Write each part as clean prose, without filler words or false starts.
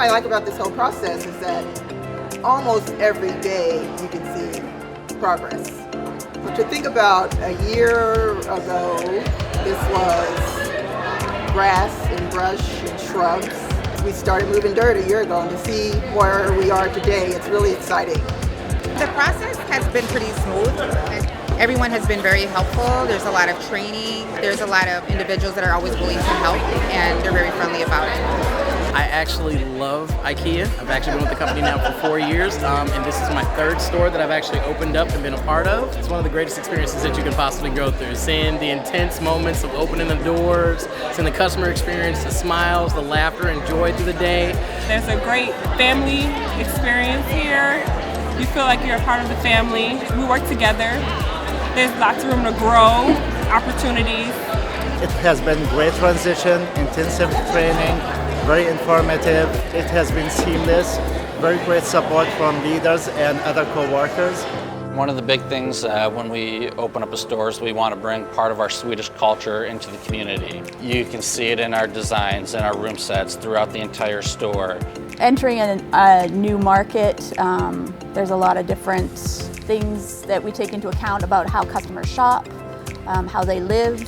I like about this whole process is that almost every day you can see progress. But to think about a year ago, this was grass and brush and shrubs. We started moving dirt a year ago, and to see where we are today, it's really exciting. The process has been pretty smooth. Everyone has been very helpful. There's a lot of training. There's a lot of individuals that are always willing to help, and they're very friendly about it. I actually love IKEA. I've actually been with the company now for 4 years, and this is my third store that I've actually opened up and been a part of. It's one of the greatest experiences that you can possibly go through. Seeing the intense moments of opening the doors, seeing the customer experience, the smiles, the laughter, and joy through the day. There's a great family experience here. You feel like you're a part of the family. We work together. There's lots of room to grow, opportunities. It has been great transition, intensive training, very informative. It has been seamless, very great support from leaders and other co-workers. One of the big things when we open up a store is we want to bring part of our Swedish culture into the community. You can see it in our designs and our room sets throughout the entire store. Entering a new market, there's a lot of different things that we take into account about how customers shop, how they live,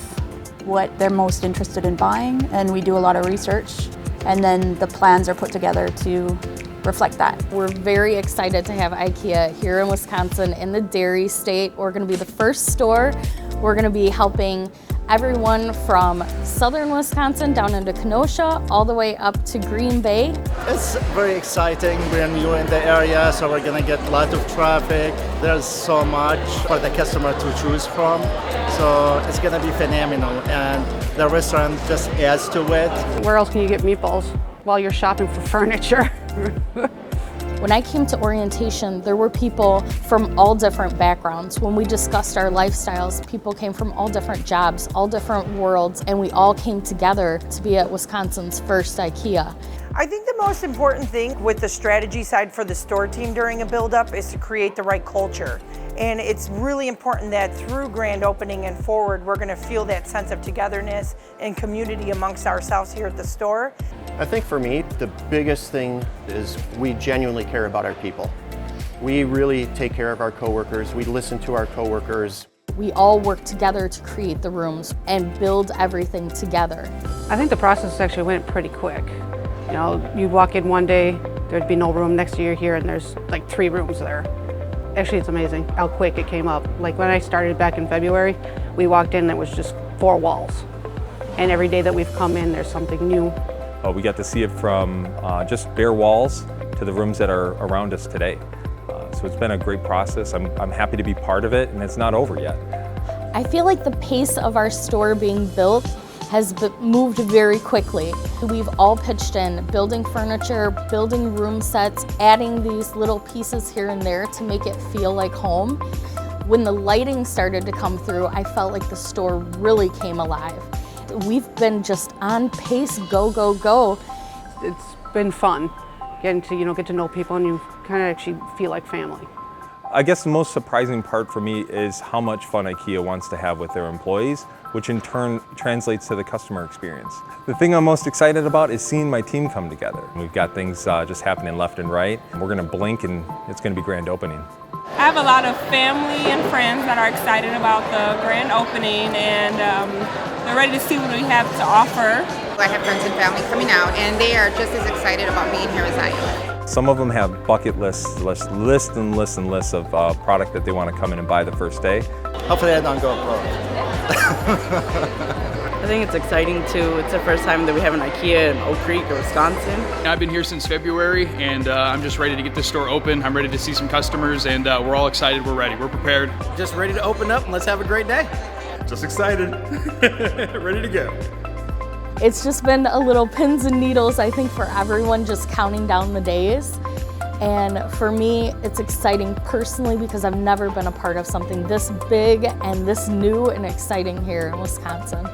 what they're most interested in buying, and we do a lot of research, and then the plans are put together to reflect that. We're very excited to have IKEA here in Wisconsin in the dairy state. We're going to be the first store. We're going to be helping everyone from southern Wisconsin down into Kenosha all the way up to Green Bay. It's very exciting. We're new in the area, so we're going to get a lot of traffic. There's so much for the customer to choose from, so it's going to be phenomenal, and the restaurant just adds to it. Where else can you get meatballs while you're shopping for furniture? When I came to orientation, there were people from all different backgrounds. When we discussed our lifestyles, people came from all different jobs, all different worlds, and we all came together to be at Wisconsin's first IKEA. I think the most important thing with the strategy side for the store team during a build-up is to create the right culture. And it's really important that through grand opening and forward, we're gonna feel that sense of togetherness and community amongst ourselves here at the store. I think for me, the biggest thing is we genuinely care about our people. We really take care of our coworkers. We listen to our coworkers. We all work together to create the rooms and build everything together. I think the process actually went pretty quick. You know, you walk in one day, there'd be no room. Next year here, and there's like 3 rooms there. Actually, it's amazing how quick it came up. Like when I started back in February, we walked in and it was just 4 walls. And every day that we've come in, there's something new. We got to see it from just bare walls to the rooms that are around us today. So it's been a great process. I'm happy to be part of it, and it's not over yet. I feel like the pace of our store being built has moved very quickly. We've all pitched in, building furniture, building room sets, adding these little pieces here and there to make it feel like home. When the lighting started to come through, I felt like the store really came alive. We've been just on pace, go, go, go. It's been fun getting to, get to know people, and you kind of actually feel like family. I guess the most surprising part for me is how much fun IKEA wants to have with their employees, which in turn translates to the customer experience. The thing I'm most excited about is seeing my team come together. We've got things just happening left and right. We're gonna blink and it's gonna be grand opening. I have a lot of family and friends that are excited about the grand opening, and they're ready to see what we have to offer. I have friends and family coming out, and they are just as excited about being here as I am. Some of them have bucket lists and lists of product that they want to come in and buy the first day. Hopefully I don't go broke. I think it's exciting too. It's the first time that we have an IKEA in Oak Creek or Wisconsin. I've been here since February, and I'm just ready to get this store open. I'm ready to see some customers, and we're all excited. We're ready. We're prepared. Just ready to open up, and let's have a great day. Just excited. Ready to go. It's just been a little pins and needles, I think, for everyone, just counting down the days. And for me, it's exciting personally because I've never been a part of something this big and this new and exciting here in Wisconsin.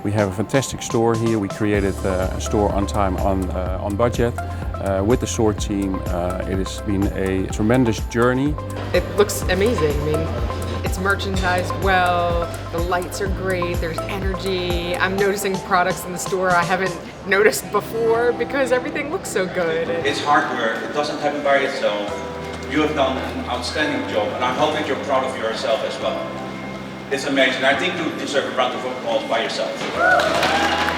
We have a fantastic store here. We created a store on time, on budget. With the store team, it has been a tremendous journey. It looks amazing. I mean, It's merchandised well, the lights are great, there's energy. I'm noticing products in the store I haven't noticed before because everything looks so good. It's hard work, it doesn't happen by itself. You have done an outstanding job, and I hope that you're proud of yourself as well. It's amazing. I think you deserve a round of applause by yourself.